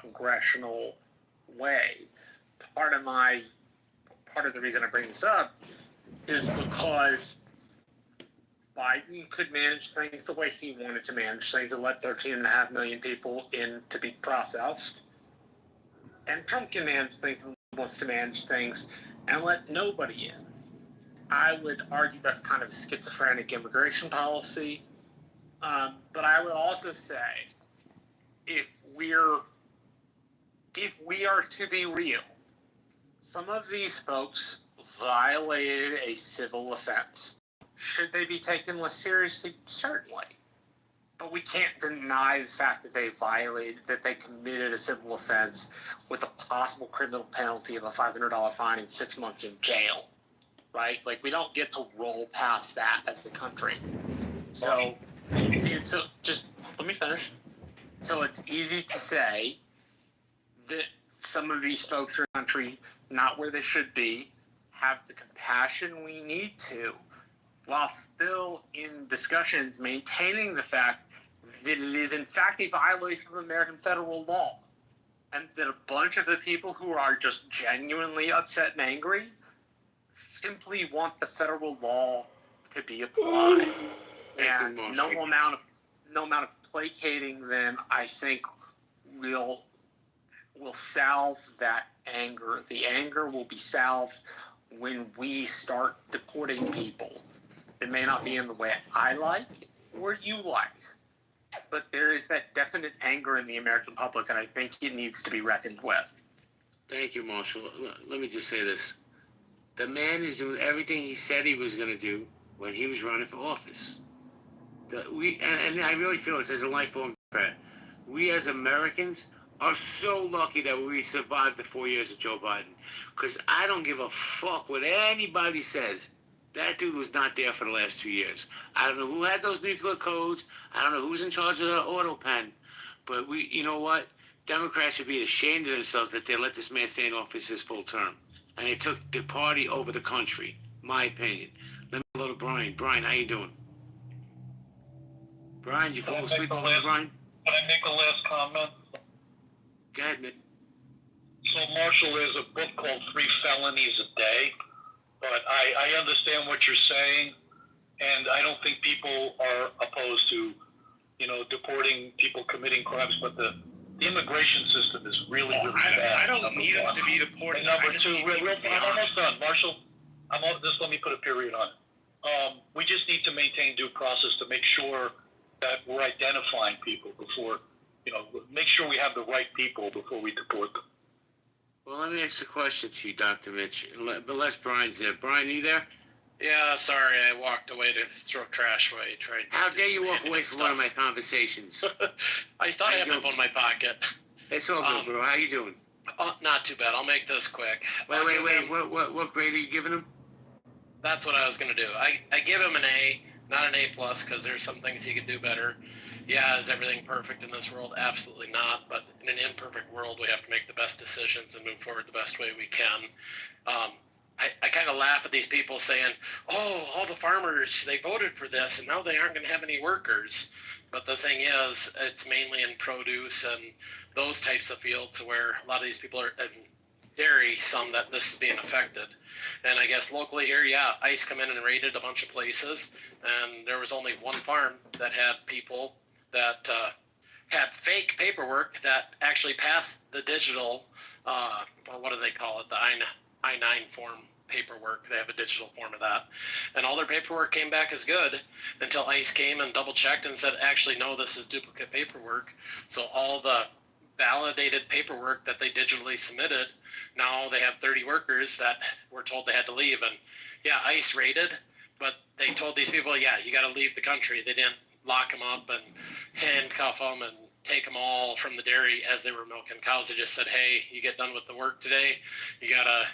congressional way. Part of the reason I bring this up is because Biden could manage things the way he wanted to manage things and let 13.5 million people in to be processed. And Trump can manage things and wants to manage things and let nobody in. I would argue that's kind of a schizophrenic immigration policy. But I would also say, if we are to be real, some of these folks violated a civil offense. Should they be taken less seriously? Certainly. But we can't deny the fact that they committed a civil offense with a possible criminal penalty of a $500 fine and 6 months in jail, right? Like, we don't get to roll past that as a country. So just let me finish. So it's easy to say that some of these folks are in the country not where they should be, have the compassion we need to, while still in discussions maintaining the fact that it is in fact a violation of American federal law, and that a bunch of the people who are just genuinely upset and angry simply want the federal law to be applied. And no amount of placating them, I think, will salve that anger. The anger will be salved when we start deporting people. It may not be in the way I like or you like, but there is that definite anger in the American public, and I think it needs to be reckoned with. Thank you, Marshall. Let me just say this. The man is doing everything he said he was going to do when he was running for office. And I really feel this as a lifelong Democrat. We as Americans are so lucky that we survived the 4 years of Joe Biden. Because I don't give a fuck what anybody says. That dude was not there for the last 2 years. I don't know who had those nuclear codes. I don't know who's in charge of the auto pen. But you know what? Democrats should be ashamed of themselves that they let this man stay in office his full term. And they took the party over the country, my opinion. Let me go to Brian. Brian, how you doing? Brian, you fall asleep over there, Brian? Can I make a last comment? Go ahead, Nick. So, Marshall, there's a book called 3 Felonies a Day, but I understand what you're saying, and I don't think people are opposed to, deporting people committing crimes, but the immigration system is really bad. I don't need them to be deported. Number two, I'm almost done, Marshall. Just let me put a period on it. We just need to maintain due process to make sure that we're identifying people before, make sure we have the right people before we deport them. Well, let me ask a question to you, Dr. Mitch, unless Brian's there. Brian, are you there? Yeah, sorry, I walked away to throw trash away. How dare you walk away from one of my conversations? I thought I had my phone in my pocket. It's all good, bro. How you doing? Not too bad. I'll make this quick. Wait. What grade are you giving him? That's what I was going to do. I give him an A, not an A+, because there's some things he could do better. Yeah, is everything perfect in this world? Absolutely not. But in an imperfect world, we have to make the best decisions and move forward the best way we can. I kind of laugh at these people saying, oh, all the farmers, they voted for this, and now they aren't going to have any workers. But the thing is, it's mainly in produce and those types of fields where a lot of these people are in dairy, some that this is being affected. And I guess locally here, yeah, ICE come in and raided a bunch of places, and there was only one farm that had people that had fake paperwork that actually passed the digital, what do they call it, the I-9 form paperwork. They have a digital form of that. And all their paperwork came back as good until ICE came and double-checked and said, actually, no, this is duplicate paperwork. So all the validated paperwork that they digitally submitted, now they have 30 workers that were told they had to leave. And, yeah, ICE raided, but they told these people, yeah, you got to leave the country. They didn't lock them up and handcuff them and take them all from the dairy as they were milking cows. They just said, hey, you get done with the work today, you got to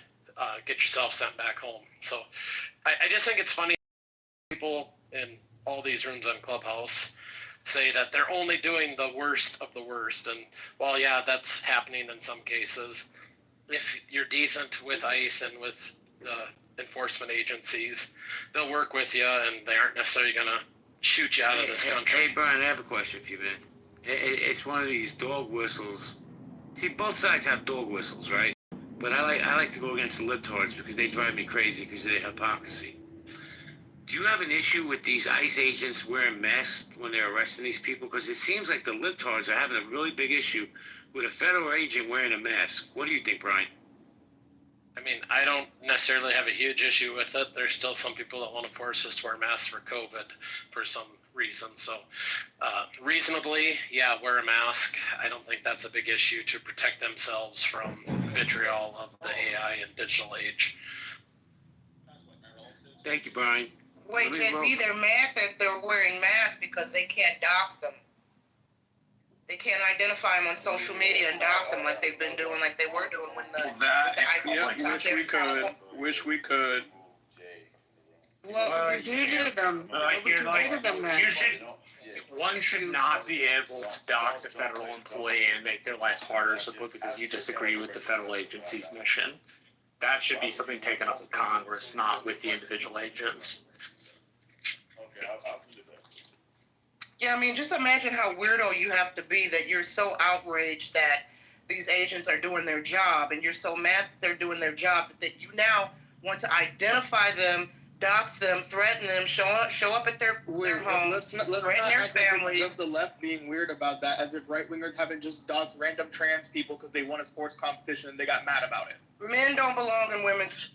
get yourself sent back home. So I just think it's funny people in all these rooms on Clubhouse say that they're only doing the worst of the worst. And while, yeah, that's happening in some cases, if you're decent with ICE and with the enforcement agencies, they'll work with you and they aren't necessarily going to shoot you out of this country. Hey, Brian, I have a question for you, man. It's one of these dog whistles See, both sides have dog whistles, right? But I like to go against the libtards because they drive me crazy because of their hypocrisy. Do you have an issue with these ICE agents wearing masks when they're arresting these people? Because it seems like the libtards are having a really big issue with a federal agent wearing a mask. What do you think, Brian? I mean, I don't necessarily have a huge issue with it. There's still some people that want to force us to wear masks for COVID for some reason. So, reasonably, yeah, wear a mask. I don't think that's a big issue to protect themselves from the vitriol of the AI and digital age. Thank you, Brian. Wait, JB, they're mad that they're wearing masks because they can't dox them. They can't identify them on social media and dox them like they've been doing, like they were doing when the Yeah, iPhone wish we could. Wish we could. What would you do to them? What would you do to them then? One should not be able to dox a federal employee and make their life harder simply because you disagree with the federal agency's mission. That should be something taken up with Congress, not with the individual agents. Okay, I'll do that. Yeah, I mean, just imagine how weirdo you have to be that you're so outraged that these agents are doing their job, and you're so mad that they're doing their job that you now want to identify them, dox them, threaten them, show up at their home, Let's threaten not their act like families. it's just the left being weird about that, as if right-wingers haven't just doxed random trans people because they won a sports competition and they got mad about it. Men don't belong in women's.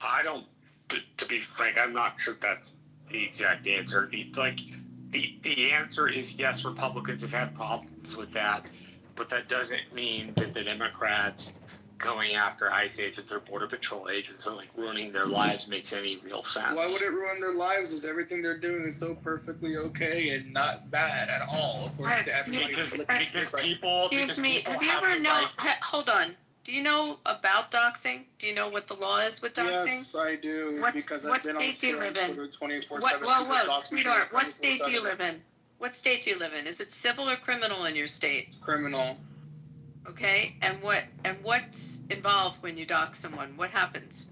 I don't, to be frank, I'm not sure that's the exact answer. The answer is yes, Republicans have had problems with that, but that doesn't mean that the Democrats going after ICE agents or Border Patrol agents and ruining their lives makes any real sense. Why would it ruin their lives? Is everything they're doing is so perfectly okay and not bad at all, according to everybody. Because people. Excuse me, people have you ever the known, right- hold on, do you know about doxing? Do you know what the law is with doxing? Yes, I do, because what I've been on state do you live in? Twitter 24/7. Whoa, sweetheart, what state do you live in? What state do you live in? Is it civil or criminal in your state? Criminal. Okay, and what's involved when you dox someone? What happens?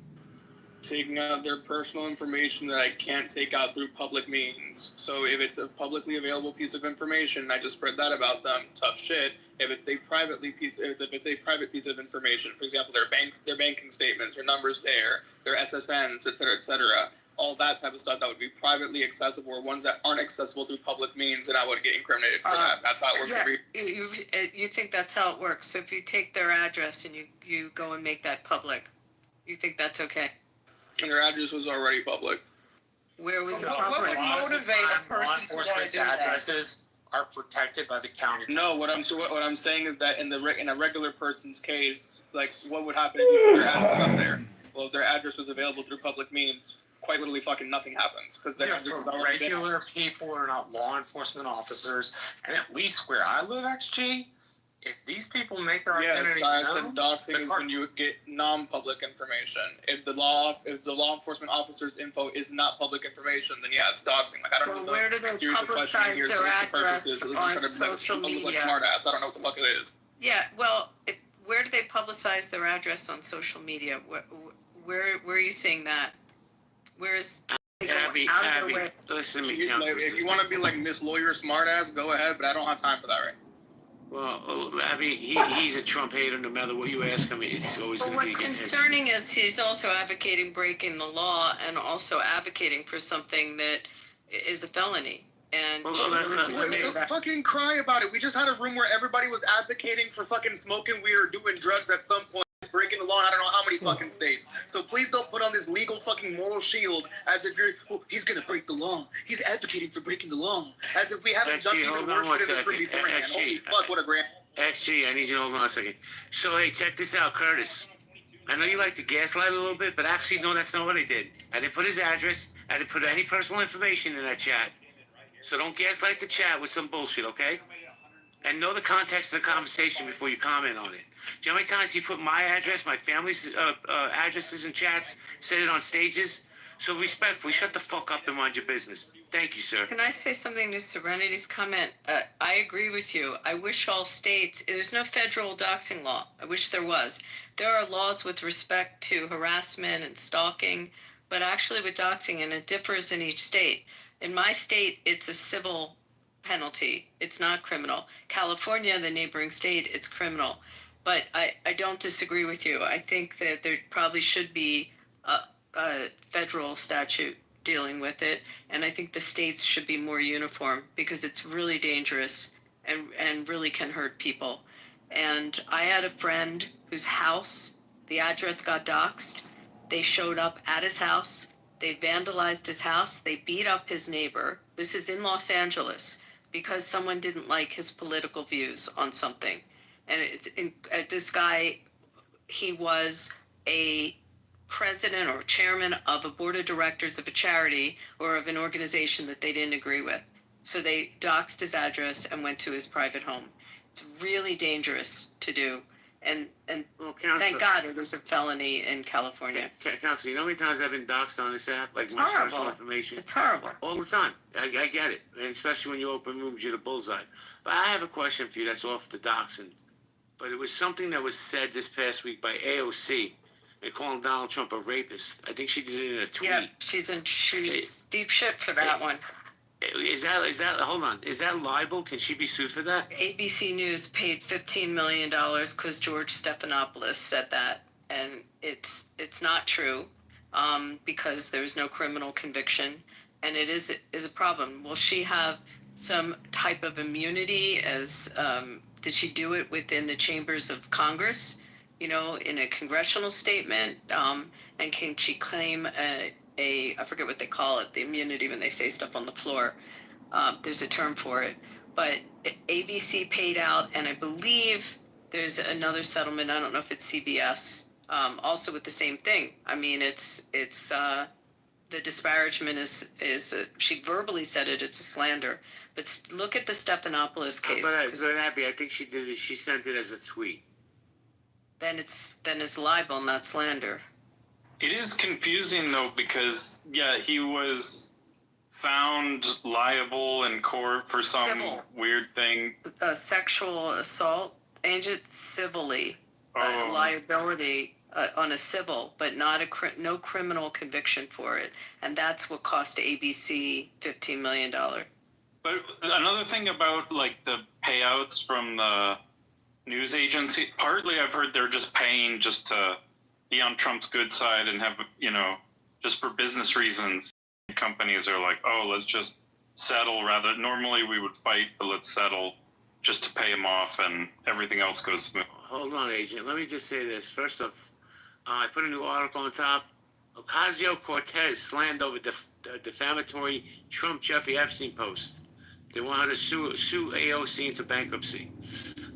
Taking out their personal information that I can't take out through public means. So if it's a publicly available piece of information, I just spread that about them. Tough shit. If it's a private piece of information, for example, their banking statements, their numbers their SSNs, etc., all that type of stuff that would be privately accessible, or ones that aren't accessible through public means, and I would get incriminated for that. That's how it works. Yeah, you think that's how it works? So if you take their address and you go and make that public, you think that's okay? And their address was already public. Where was So, the What would property? motivate a law person to want to enforcement's do that? addresses are protected by the county. No, what I'm saying is that in a regular person's case, like, what would happen if you put their address up there? Well, if their address was available through public means, quite literally fucking nothing happens, because their address is already there. Regular people are not law enforcement officers, and at least where I live, XG, if these people make their identity Yes, I known, said doxing is when you get non-public information. If the law enforcement officer's info is not public information, then yeah, it's doxing. Like, I don't Well, know. where do they Series of questions publicize here their for address purposes. on Trying to social look like media? smart ass. I don't know what the fuck it is. Yeah, well, where do they publicize their address on social media? Where are you seeing that? Where's Abby, listen to me, If you want to be like Miss Lawyer smart ass, go ahead, but I don't have time for that right. Well, Abby, he's a Trump hater. No matter what you ask him, it's always But going to be what's against him. concerning is he's also advocating breaking the law and also advocating for something that is a felony. And Fucking cry about it. We just had a room where everybody was advocating for fucking smoking weed or doing drugs at some point, breaking the law in I don't know how many fucking states. So please don't put on this legal fucking moral shield as if he's gonna break the law. He's advocating for breaking the law. As if we haven't done even worse shit in this room beforehand. Holy fuck, what a grand. XG, I need you to hold on a second. So, hey, check this out, Curtis. I know you like to gaslight a little bit, but actually, no, that's not what I did. I didn't put his address. I didn't put any personal information in that chat. So don't gaslight the chat with some bullshit, okay? And know the context of the conversation before you comment on it. Do you know how many times you put my address, my family's addresses in chats, said it on stages? So respectfully, shut the fuck up and mind your business. Thank you, sir. can I say something to Serenity's comment? I agree with you. I wish all states, there's no federal doxing law. I wish there was. There are laws with respect to harassment and stalking, but actually with doxing, and it differs in each state. In my state, it's a civil penalty. It's not criminal. California, the neighboring state, it's criminal. But I don't disagree with you. I think that there probably should be a federal statute dealing with it. And I think the states should be more uniform because it's really dangerous and really can hurt people. And I had a friend whose house, the address got doxxed. They showed up at his house. They vandalized his house. They beat up his neighbor. This is in Los Angeles because someone didn't like his political views on something. And this guy, he was a president or chairman of a board of directors of a charity or of an organization that they didn't agree with. So they doxed his address and went to his private home. It's really dangerous to do. And Well, thank God it was a felony in California. Counselor, you know how many times I've been doxxed on this app? Like It's my horrible. personal information? It's horrible. All the time. I get it. And especially when you open rooms, you're the bullseye. But I have a question for you that's off the doxing. But it was something that was said this past week by AOC. They calling Donald Trump a rapist. I think she did it in a tweet. Yeah, she's deep shit for that one. Is that hold on? Is that libel? Can she be sued for that? ABC News paid $15 million because George Stephanopoulos said that, and it's not true, because there's no criminal conviction, and it is a problem. Will she have some type of immunity? As did she do it within the chambers of Congress? You know, in a congressional statement, and can she claim a I forget what they call it, the immunity when they say stuff on the floor. There's a term for it. But ABC paid out, and I believe there's another settlement. I don't know if it's CBS, also with the same thing. I mean, it's the disparagement is she verbally said it. It's a slander. But look at the Stephanopoulos case. But Abby, I think she did it. She sent it as a tweet. Then it's libel, not slander. It is confusing though because he was found liable in court for some Civil. weird thing. Sexual assault, agent civilly, liability on a civil, but not no criminal conviction for it, and that's what cost ABC $15 million. But another thing about like the payouts from the news agency, partly I've heard they're just paying just to be on Trump's good side and have, just for business reasons. Companies are like, oh, let's just settle rather. Normally we would fight, but let's settle just to pay him off and everything else goes smooth. Hold on, Agent. Let me just say this. First off, I put a new article on top. Ocasio-Cortez slammed over the defamatory Trump Jeffrey Epstein post. They want her to sue AOC into bankruptcy.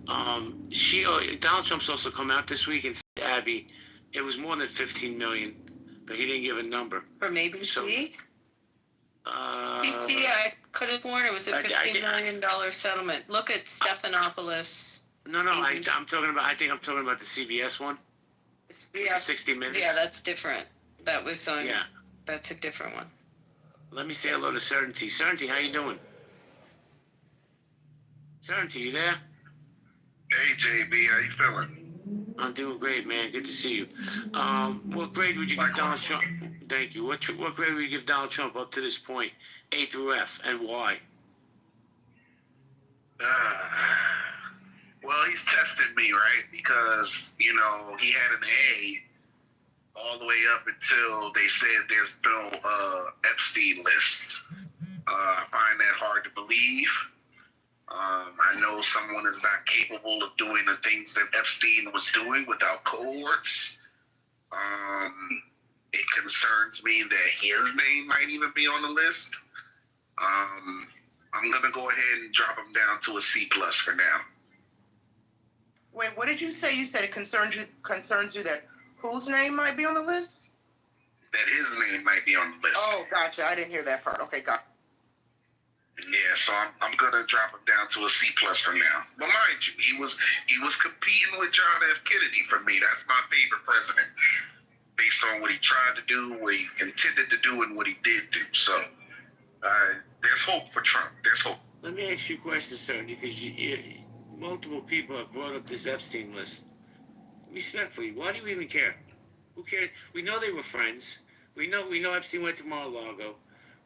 Donald Trump's also come out this week and said, Abby, it was more than 15 million, but he didn't give a number. From ABC? So, ABC, I could have sworn it was a $15 million settlement. Look at Stephanopoulos. No, I'm talking about. I think I'm talking about the CBS one. Yeah, 60 Minutes. Yeah, that's different. That was on. Yeah. That's a different one. Let me say hello to Certainty. Certainty, how you doing? Certainty, you there? Hey, JB, how you feeling? I'm doing great, man. Good to see you. What grade would you give Donald Trump? Thank you. What grade would you give Donald Trump up to this point? A through F, and why? Well, he's tested me, right? Because, he had an A all the way up until they said there's no Epstein list. I find that hard to believe. I know someone is not capable of doing the things that Epstein was doing without cohorts. It concerns me that his name might even be on the list. I'm going to go ahead and drop him down to a C+ for now. Wait, what did you say? You said it concerns you that whose name might be on the list? That his name might be on the list. Oh, gotcha. I didn't hear that part. Okay, got it. Yeah, so I'm gonna drop him down to a C+ for now. But mind you, he was competing with John F. Kennedy for me. That's my favorite president, based on what he tried to do, what he intended to do, and what he did do. So there's hope for Trump. There's hope. Let me ask you a question, sir, because multiple people have brought up this Epstein list. Respectfully, why do you even care? Who cares? We know they were friends. We know Epstein went to Mar-a-Lago.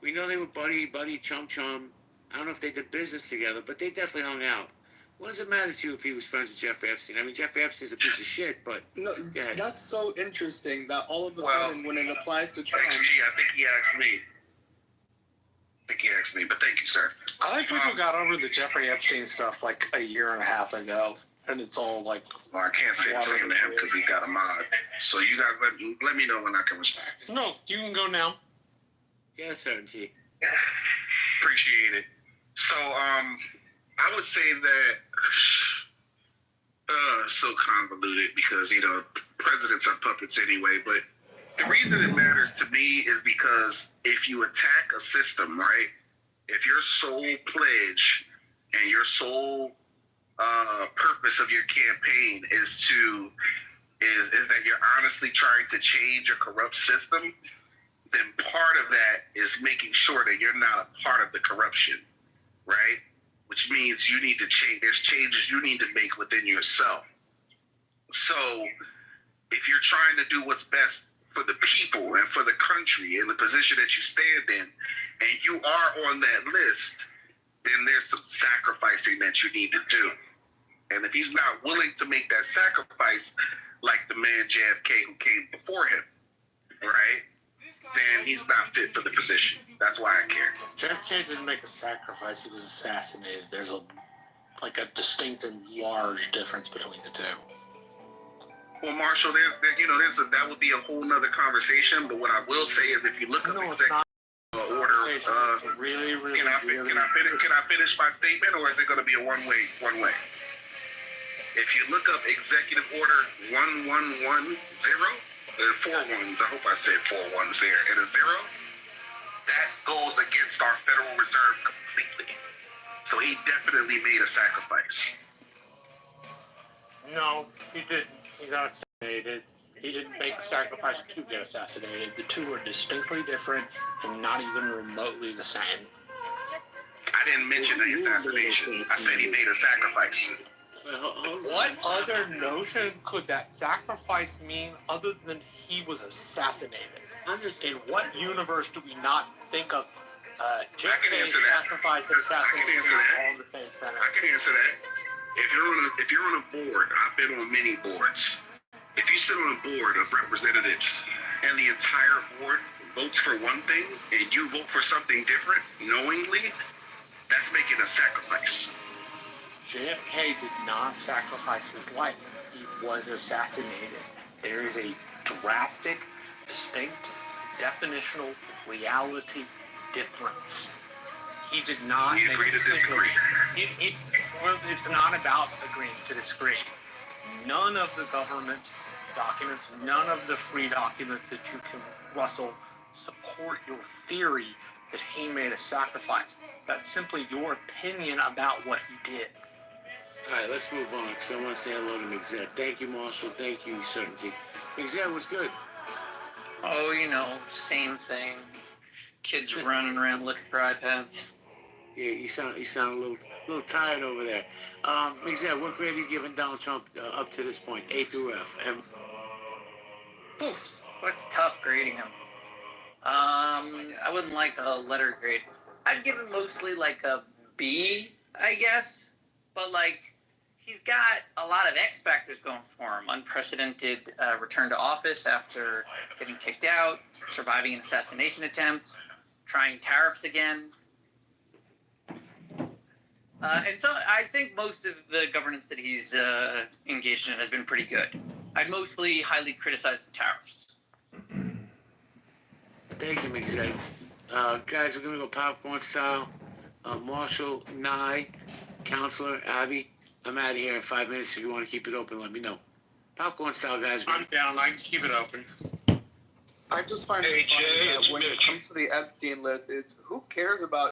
We know they were buddy, chum. I don't know if they did business together, but they definitely hung out. What does it matter to you if he was friends with Jeffrey Epstein? I mean, Jeffrey Epstein's a piece of shit, but No, go ahead. that's so interesting that all of a Well, sudden, when it applies to Trump, XG, I think he asked me. But thank you, sir. I think people got over the Jeffrey Epstein stuff like a year and a half ago, and it's all like. Well, I can't say the same to him because he's got a mod. So you guys let me know when I can respond. No, you can go now. Yeah, certainty. Appreciate it. So, I would say that so convoluted because, you know, presidents are puppets anyway, but the reason it matters to me is because if you attack a system, right, if your sole pledge and your sole purpose of your campaign is that you're honestly trying to change a corrupt system, then part of that is making sure that you're not a part of the corruption, right? Which means you need to change. There's changes you need to make within yourself. So if you're trying to do what's best for the people and for the country and the position that you stand in, and you are on that list, then there's some sacrificing that you need to do. And if he's not willing to make that sacrifice, like the man JFK who came before him, right, then he's not fit for the position. That's why I care. JFK didn't make a sacrifice; he was assassinated. There's a distinct and large difference between the two. Well, Marshall, that would be a whole nother conversation. But what I will say is, if you look up executive order, really, can I finish my statement, or is it going to be a one way? If you look up executive order 1110, there's 4 ones. I hope I said 4 ones there, and a 0. That goes against our Federal Reserve completely. So he definitely made a sacrifice. No, he didn't. He got assassinated. He didn't make a sacrifice to get assassinated. The two are distinctly different and not even remotely the same. I didn't mention the assassination. I said he made a sacrifice. What other notion could that sacrifice mean other than he was assassinated? In what universe do we not think of JFK sacrifice and assassination all the same time? I can answer that. If you're on a board, I've been on many boards. If you sit on a board of representatives and the entire board votes for one thing and you vote for something different knowingly, that's making a sacrifice. JFK did not sacrifice his life. He was assassinated. There is a drastic, distinct, definitional reality difference. He did not. We agree to disagree. It's not about agreeing to disagree. None of the government documents, none of the free documents that you can rustle support your theory that he made a sacrifice. That's simply your opinion about what he did. All right, let's move on, because I want to say hello to McZed. Thank you, Marshall. Thank you, Certainty. McZed, what's good? Oh, same thing. Kids running around looking for iPads. Yeah, you sound a little tired over there. McZed, what grade are you giving Donald Trump up to this point, A through F? What's tough grading him? I wouldn't like a letter grade. I'd give him mostly like a B, I guess. But he's got a lot of X factors going for him. Unprecedented return to office after getting kicked out, surviving an assassination attempt, trying tariffs again. And so I think most of the governance that he's engaged in has been pretty good. I'd mostly highly criticize the tariffs. Thank you, McZed. Guys, we're going to go popcorn style. Marshall, Nye, Counselor, Abby, I'm out of here in 5 minutes. If you want to keep it open, let me know. Popcorn style, guys. I'm down. I can keep it open. I just find it funny that when it comes to the Epstein list, it's who cares about